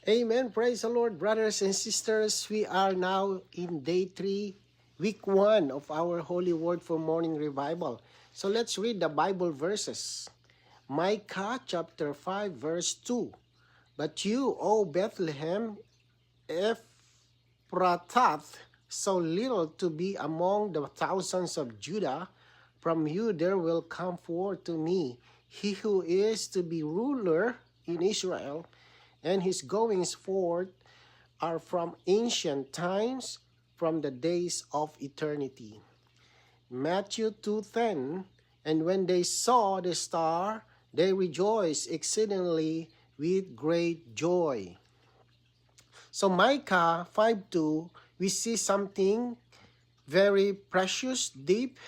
Amen. Praise the Lord, brothers and sisters. We are now in day 3, week 1 of our Holy Word for Morning Revival. So let's read the Bible verses. Micah chapter 5 verse 2. But you, O Bethlehem, Ephrathah, so little to be among the thousands of Judah, from you there will come forth to me he who is to be ruler in Israel, and his goings forth are from ancient times, from the days of eternity. Matthew 2:10, and when they saw the star, they rejoiced exceedingly with great joy. So Micah 5:2, we see something very precious, deep.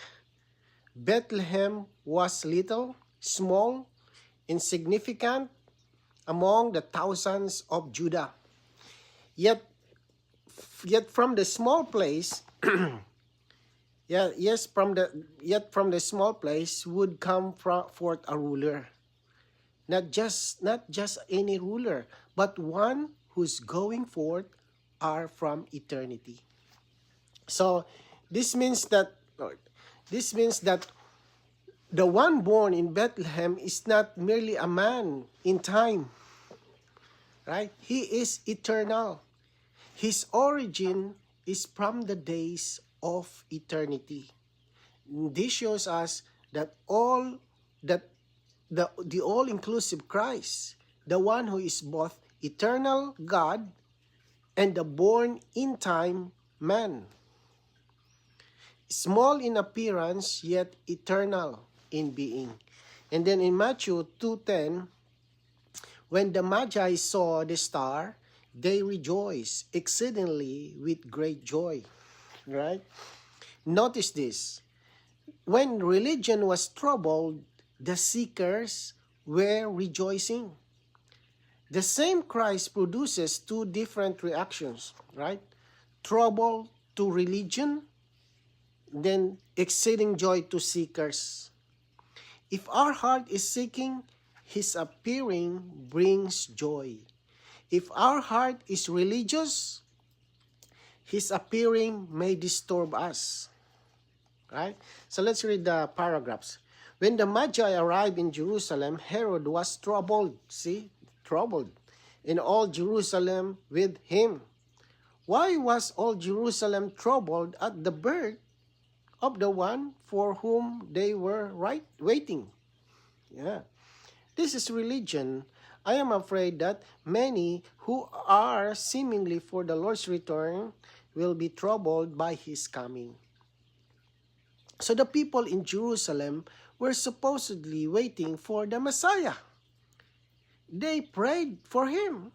Bethlehem was little, small, insignificant among the thousands of Judah. Yet from the small place, yet from the small place would come forth a ruler. Not just any ruler, but one who's going forth are from eternity. So this means that the one born in Bethlehem is not merely a man in time, right? He is eternal. His origin is from the days of eternity. This shows us that the all-inclusive Christ, the one who is both eternal God and the born in time man. Small in appearance, yet eternal in being. And then in Matthew 2:10, when the Magi saw the star, they rejoiced exceedingly with great joy. Right? Notice this. When religion was troubled, the seekers were rejoicing. The same Christ produces two different reactions, right? Trouble to religion, then exceeding joy to seekers. If our heart is seeking, His appearing brings joy. If our heart is religious, His appearing may disturb us. Right? So let's read the paragraphs. When the Magi arrived in Jerusalem, Herod was troubled. See? Troubled. And all Jerusalem with him. Why was all Jerusalem troubled at the birth of the one for whom they were waiting? Yeah. This is religion. I am afraid that many who are seemingly for the Lord's return will be troubled by His coming. So the people in Jerusalem were supposedly waiting for the Messiah. They prayed for Him.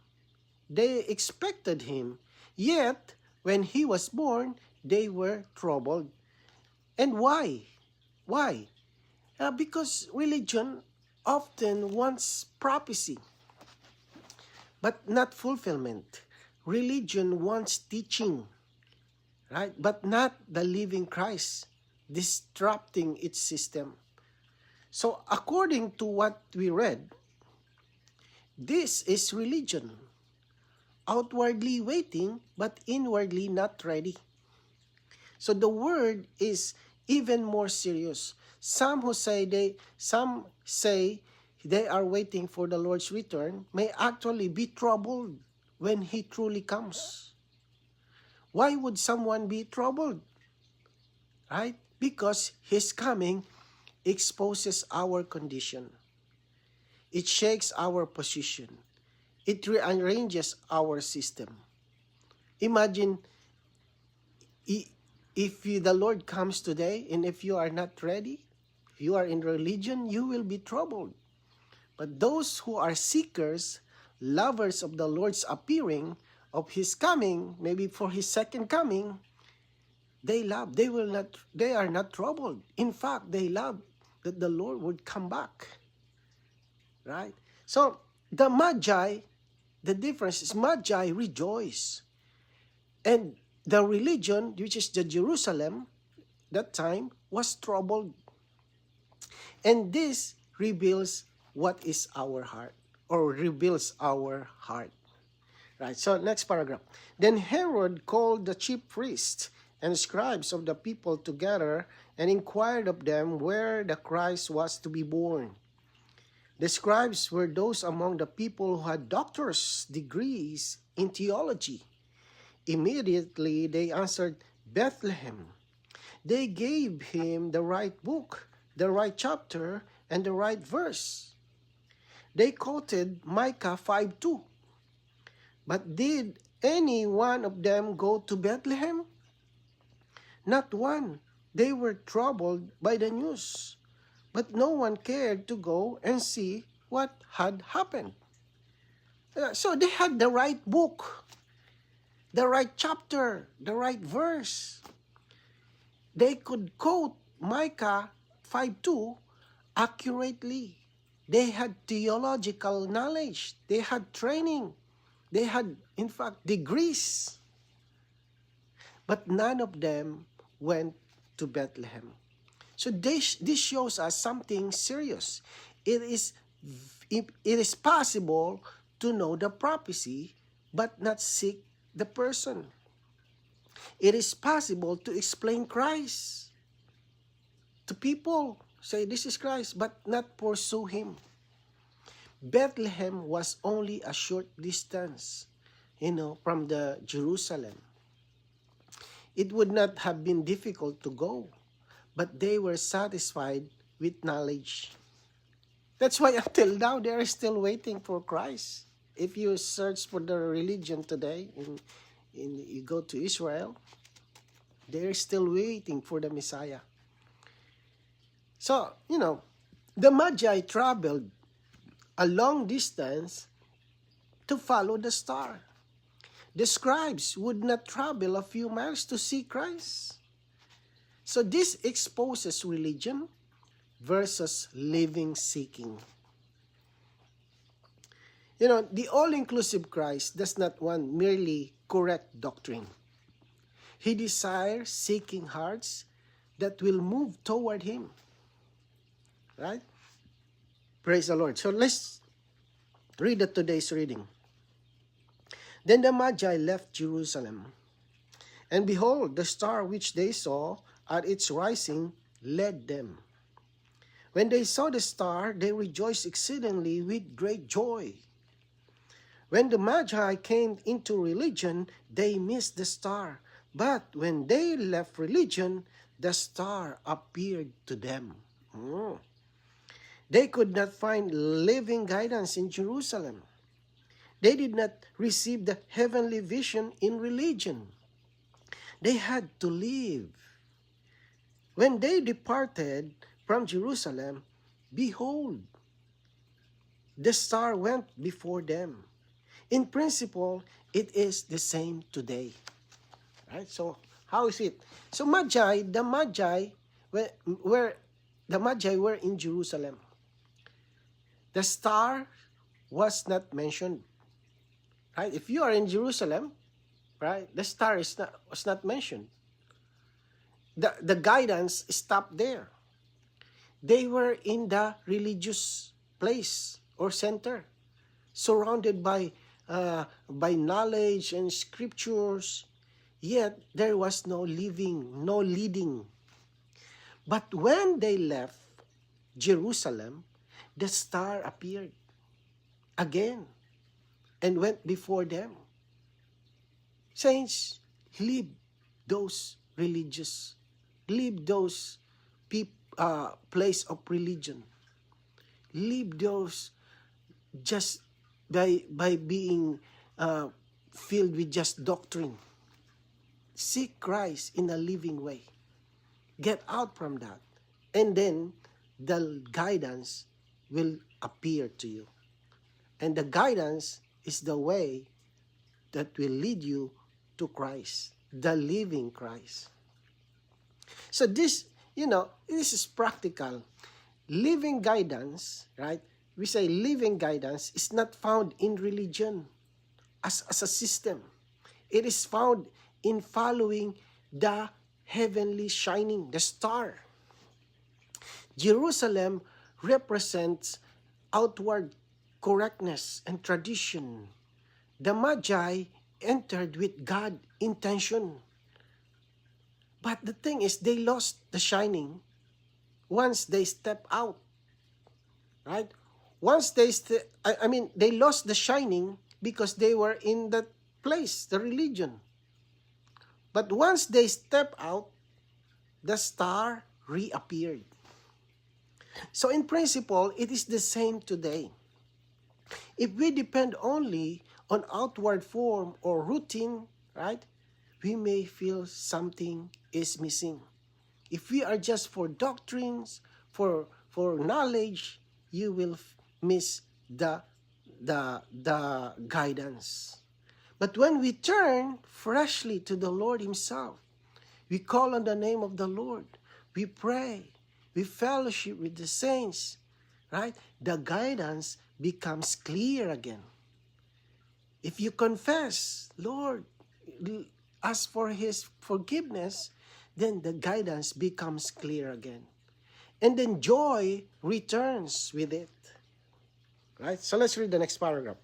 They expected Him. Yet, when He was born, they were troubled. And why? Why? Because religion often wants prophecy, but not fulfillment. Religion wants teaching, right? But not the living Christ, disrupting its system. So according to what we read, this is religion. Outwardly waiting, but inwardly not ready. So the word is even more serious. Some say they are waiting for the Lord's return may actually be troubled when He truly comes. Why would someone be troubled? Right? Because His coming exposes our condition. It shakes our position. It rearranges our system. Imagine if the Lord comes today and if you are not ready, if you are in religion, you will be troubled. But those who are seekers, lovers of the Lord's appearing, of His coming, maybe for His second coming, they are not troubled. In fact, they love that the Lord would come back. Right? So, the Magi, the difference is Magi rejoice. And the religion, which is the Jerusalem, that time, was troubled. And this reveals what is our heart, or reveals our heart. Right, so next paragraph. Then Herod called the chief priests and scribes of the people together and inquired of them where the Christ was to be born. The scribes were those among the people who had doctor's degrees in theology. Immediately they answered, Bethlehem. They gave him the right book, the right chapter, and the right verse. They quoted Micah 5:2. But did any one of them go to Bethlehem? Not one. They were troubled by the news, but no one cared to go and see what had happened. So they had the right book, the right chapter, the right verse. They could quote Micah 5:2 accurately. They had theological knowledge. They had training. They had, in fact, degrees. But none of them went to Bethlehem. So this shows us something serious. It is possible to know the prophecy but not seek the person. It is possible to explain Christ to people. Say, this is Christ, but not pursue him. Bethlehem was only a short distance, from the Jerusalem. It would not have been difficult to go, but they were satisfied with knowledge. That's why until now they are still waiting for Christ. If you search for the religion today, you go to Israel, they're still waiting for the Messiah. So, the Magi traveled a long distance to follow the star. The scribes would not travel a few miles to see Christ. So this exposes religion versus living seeking. The all-inclusive Christ does not want merely correct doctrine. He desires seeking hearts that will move toward him. Right? Praise the Lord. So let's read today's reading. Then the Magi left Jerusalem, and behold, the star which they saw at its rising led them. When they saw the star, they rejoiced exceedingly with great joy. When the Magi came into religion, they missed the star. But when they left religion, the star appeared to them. They could not find living guidance in Jerusalem. They did not receive the heavenly vision in religion. They had to leave. When they departed from Jerusalem, behold, the star went before them. In principle, it is the same today. Right? So, how is it? So, the Magi were in Jerusalem. The star was not mentioned. Right? If you are in Jerusalem, right, the star was not mentioned. The guidance stopped there. They were in the religious place or center, surrounded by knowledge and scriptures, yet there was no living, no leading. But when they left Jerusalem, the star appeared again and went before them. Saints, leave those place of religion. Leave those just by being filled with just doctrine. Seek Christ in a living way. Get out from that. And then the guidance will appear to you. And the guidance is the way that will lead you to Christ, the living Christ. So this is practical. Living guidance, right? We say living guidance is not found in religion as a system. It is found in following the heavenly shining, the star. Jerusalem represents outward correctness and tradition the Magi entered with God intention. But the thing is, they lost the shining once they step out, right? Once they lost the shining because they were in that place, the religion. But once they step out, the star reappeared. So in principle, it is the same today. If we depend only on outward form or routine, right, we may feel something is missing. If we are just for doctrines, for knowledge, you will miss the guidance. But when we turn freshly to the Lord Himself, we call on the name of the Lord, we pray, we fellowship with the saints, right? The guidance becomes clear again. If you confess, Lord, ask for His forgiveness, then the guidance becomes clear again. And then joy returns with it. Right? So let's read the next paragraph.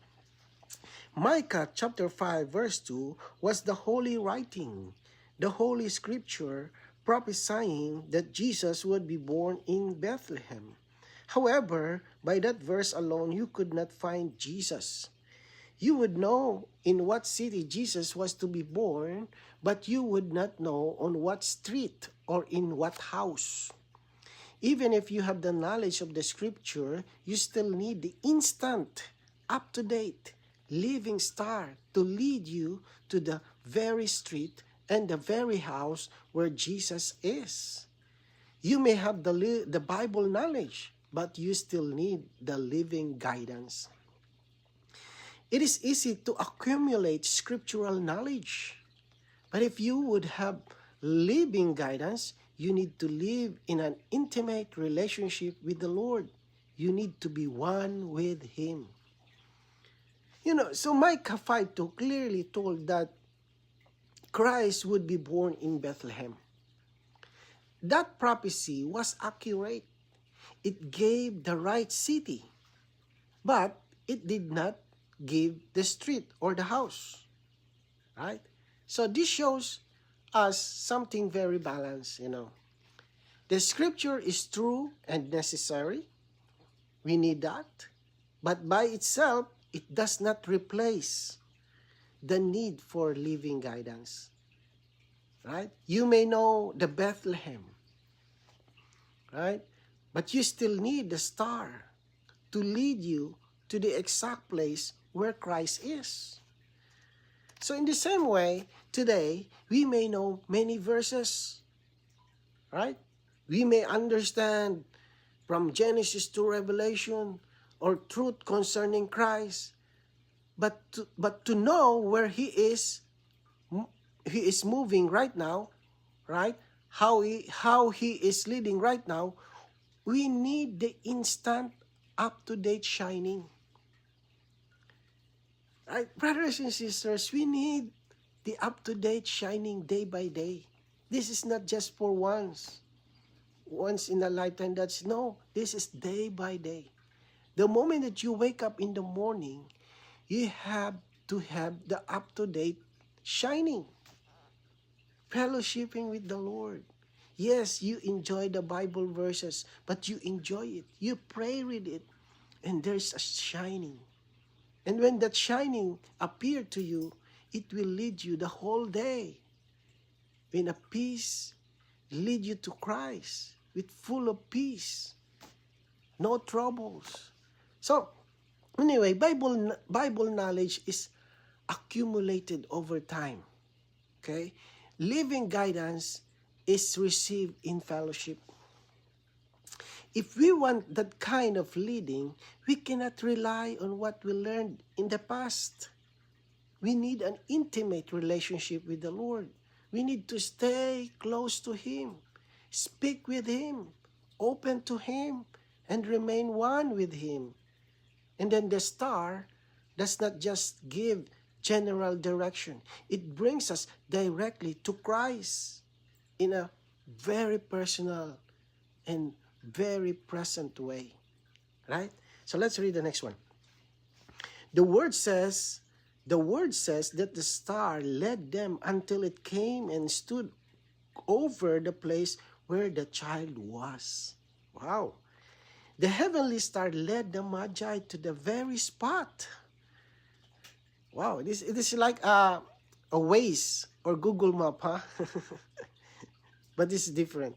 Micah chapter 5 verse 2 was the holy writing, the holy scripture prophesying that Jesus would be born in Bethlehem. However, by that verse alone, you could not find Jesus. You would know in what city Jesus was to be born, but you would not know on what street or in what house. Even if you have the knowledge of the scripture, you still need the instant, up-to-date, living star to lead you to the very street and the very house where Jesus is. You may have the Bible knowledge, but you still need the living guidance. It is easy to accumulate scriptural knowledge, but if you would have living guidance, you need to live in an intimate relationship with the Lord. You need to be one with Him. So Micah 5:2 clearly told that Christ would be born in Bethlehem. That prophecy was accurate. It gave the right city, but it did not give the street or the house. Right? So this shows us something very balanced, The scripture is true and necessary. We need that. But by itself, it does not replace the need for living guidance. Right? You may know the Bethlehem. Right? But you still need the star to lead you to the exact place where Christ is. So in the same way, today, we may know many verses, right? We may understand from Genesis to Revelation or truth concerning Christ, but to know where He is moving right now, right? How he is leading right now, we need the instant, up-to-date shining. Right? Brothers and sisters, we need the up-to-date shining day by day. This is not just for once in a lifetime. This is day by day. The moment that you wake up in the morning, you have to have the up-to-date shining. Fellowshipping with the Lord. Yes, you enjoy the Bible verses, but you enjoy it. You pray with it, and there's a shining. And when that shining appears to you, it will lead you the whole day in a peace, lead you to Christ with full of peace, no troubles. So, anyway, Bible knowledge is accumulated over time. Okay? Living guidance is received in fellowship. If we want that kind of leading, we cannot rely on what we learned in the past. We need an intimate relationship with the Lord. We need to stay close to Him, speak with Him, open to Him, and remain one with Him. And then the star does not just give general direction. It brings us directly to Christ in a very personal and very present way. Right? So let's read the next one. The word says The word says that the star led them until it came and stood over the place where the child was. Wow. The heavenly star led the Magi to the very spot. Wow, it is like a Waze or Google Map, huh? But it's different.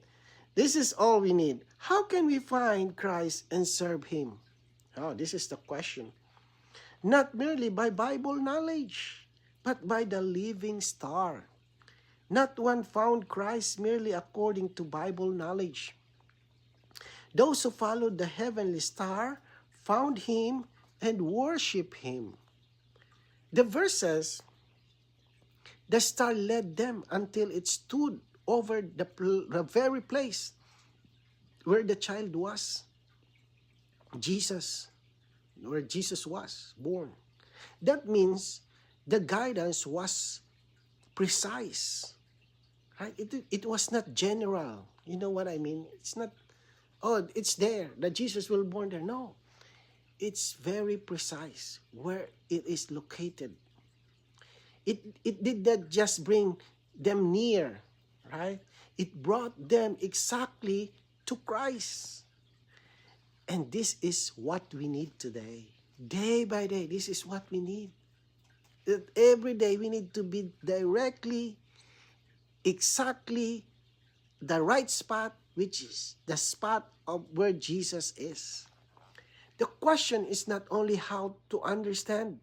This is all we need. How can we find Christ and serve Him? Oh, this is the question. Not merely by Bible knowledge, but by the living star. Not one found Christ merely according to Bible knowledge. Those who followed the heavenly star found Him and worship Him. The verse says, the star led them until it stood over the very place where the child was. Jesus, where Jesus was born. That means the guidance was precise. Right? It was not general. You know what I mean? It's not, oh, it's there, that Jesus will born there. No. It's very precise where it is located. It did not just bring them near, right? It brought them exactly to Christ. And this is what we need today. Day by day, this is what we need. That every day we need to be directly, exactly the right spot, which is the spot of where Jesus is. The question is not only how to understand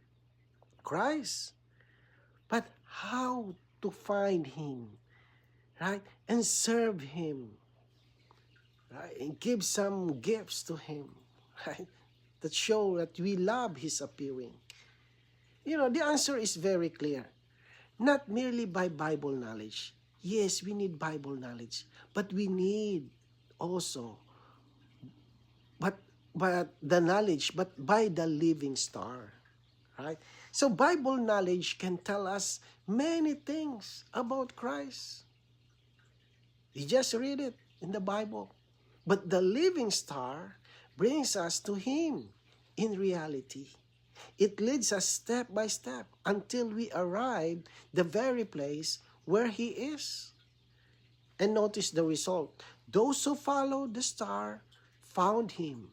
Christ, but how to find Him, right? And serve Him, right? And give some gifts to Him, right? That show that we love His appearing. You know, the answer is very clear. Not merely by Bible knowledge. Yes, we need Bible knowledge, but we need also, but the knowledge, but by the living star, right? So Bible knowledge can tell us many things about Christ. You just read it in the Bible. But the living star brings us to Him in reality. It leads us step by step until we arrive the very place where He is. And notice the result. Those who followed the star found Him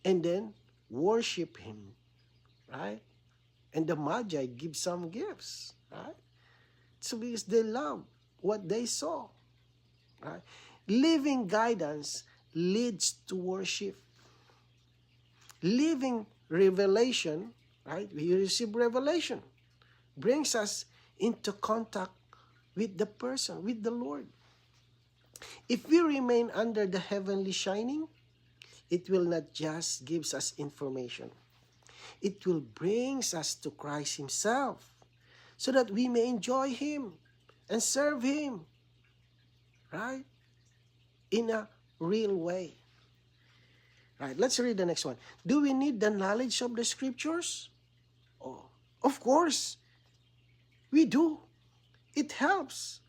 and then worship Him, right? And the Magi give some gifts, right? So because they love what they saw, right? Living guidance leads to worship. Living revelation, right? We receive revelation, brings us into contact with the person, with the Lord. If we remain under the heavenly shining, it will not just give us information. It will bring us to Christ Himself so that we may enjoy Him and serve Him, right? In a real way. Right, let's read the next one. Do we need the knowledge of the Scriptures? Oh, of course, we do. It helps.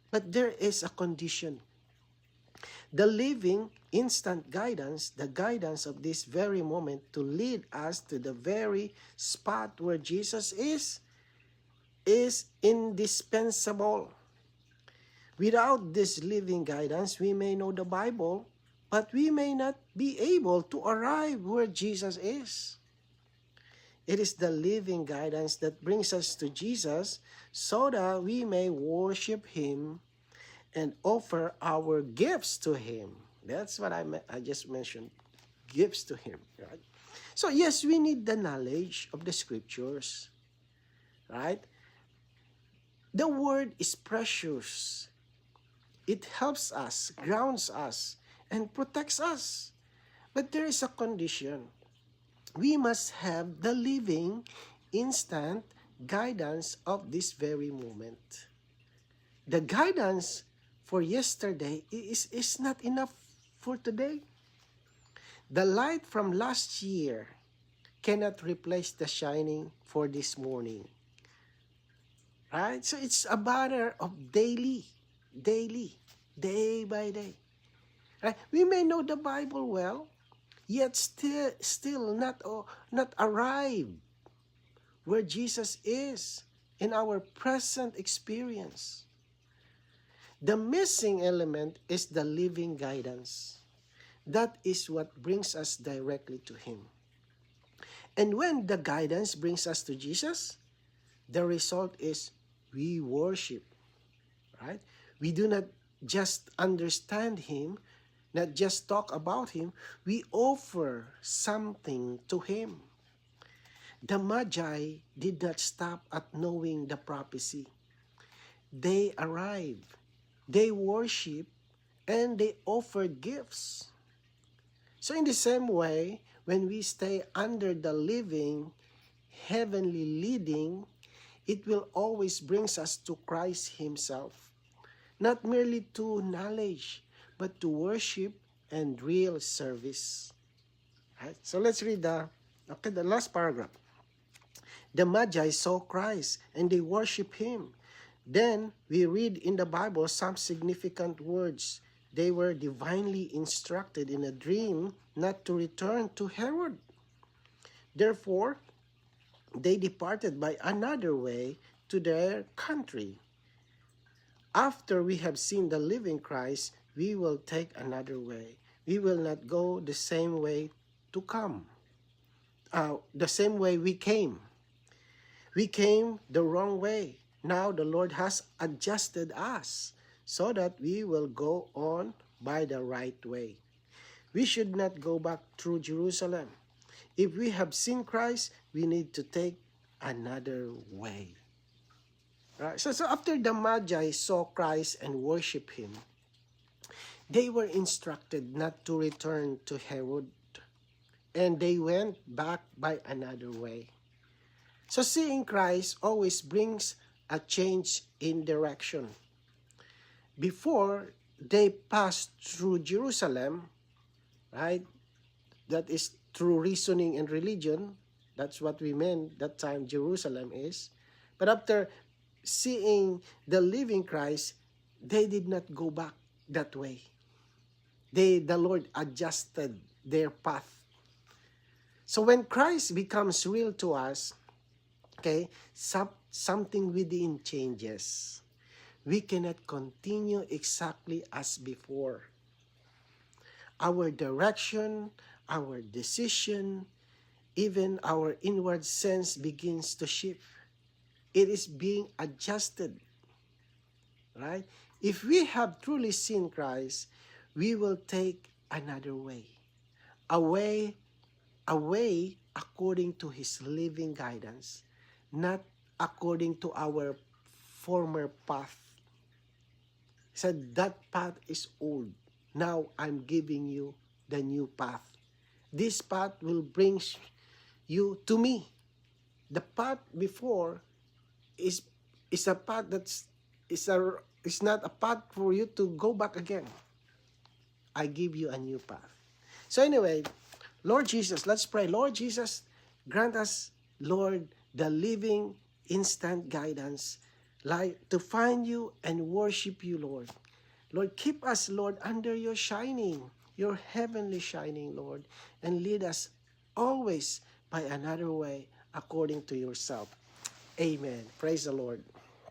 But there is a condition. The living, instant guidance, the guidance of this very moment to lead us to the very spot where Jesus is indispensable. Without this living guidance, we may know the Bible, but we may not be able to arrive where Jesus is. It is the living guidance that brings us to Jesus so that we may worship Him and offer our gifts to Him. That's what I just mentioned, gifts to Him, right? So yes, we need the knowledge of the Scriptures, right? The Word is precious. It helps us, grounds us, and protects us. But there is a condition. We must have the living, instant guidance of this very moment. The guidance for yesterday is not enough for today. The light from last year cannot replace the shining for this morning. Right? So it's a matter of daily, day by day. Right? We may know the Bible well, yet still not arrive where Jesus is in our present experience. The missing element is the living guidance. That is what brings us directly to Him. And when the guidance brings us to Jesus, the result is we worship, right? We do not just understand Him, not just talk about Him, we offer something to Him. The Magi did not stop at knowing the prophecy. They arrived, they worship, and they offered gifts. So in the same way, when we stay under the living, heavenly leading, it will always bring us to Christ Himself. Not merely to knowledge, but to worship and real service. Right? So let's read the last paragraph. The Magi saw Christ and they worship Him. Then we read in the Bible some significant words. They were divinely instructed in a dream not to return to Herod. Therefore, they departed by another way to their country. After we have seen the living Christ, we will take another way. We will not go the same way to come, the same way we came. We came the wrong way. Now the Lord has adjusted us so that we will go on by the right way. We should not go back through Jerusalem. If we have seen Christ, we need to take another way. Right? So after the Magi saw Christ and worshiped Him, they were instructed not to return to Herod, and they went back by another way. So seeing Christ always brings a change in direction. Before they passed through Jerusalem, right? That is through reasoning and religion. That's what we meant that time Jerusalem is. But after seeing the living Christ, they did not go back that way. The Lord adjusted their path. So when Christ becomes real to us, okay, something within changes. We cannot continue exactly as before. Our direction, our decision, even our inward sense begins to shift. It is being adjusted, right? If we have truly seen Christ, we will take another way. A way according to His living guidance, not according to our former path. He said, that path is old. Now I'm giving you the new path. This path will bring you to me. The path before is a path is not a path for you to go back again. I give you a new path. So anyway, Lord Jesus, let's pray. Lord Jesus, grant us, Lord, the living instant guidance, like to find you and worship you, Lord. Lord, keep us, Lord, under your shining, your heavenly shining, Lord, and lead us always by another way according to yourself. Amen. Praise the Lord.